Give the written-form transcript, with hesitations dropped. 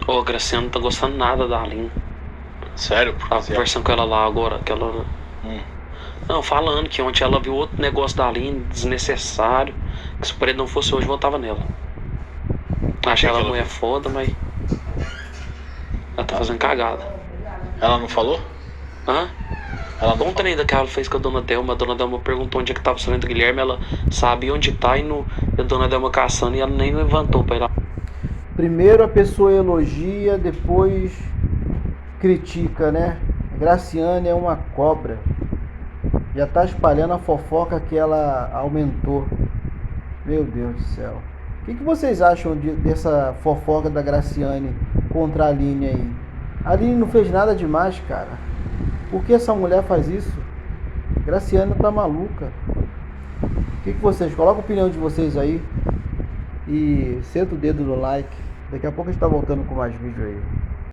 Ô, a Graciana não tá gostando nada da Aline. Sério? Tava conversando com ela lá agora, que ela... Não, falando que ontem ela viu outro negócio da Aline, desnecessário, que se o Preto não fosse hoje, votava nela. Achei ela mulher foda, mas... ela tá fazendo cagada. Ela não falou? Hã? Ela não Ontem ainda que ela fez com a Dona Delma perguntou onde é que tava o Sargento Guilherme, ela sabia onde tá e a Dona Delma caçando e ela nem levantou pra ir lá. Primeiro a pessoa elogia, depois critica, né? Graciane é uma cobra. Já tá espalhando a fofoca que ela aumentou. Meu Deus do céu. O que vocês acham dessa fofoca da Graciane contra a Aline aí? A Aline não fez nada demais, cara. Por que essa mulher faz isso? Graciane tá maluca. O que vocês... Coloca a opinião de vocês aí. E senta o dedo no like. Daqui a pouco a gente tá voltando com mais vídeo aí.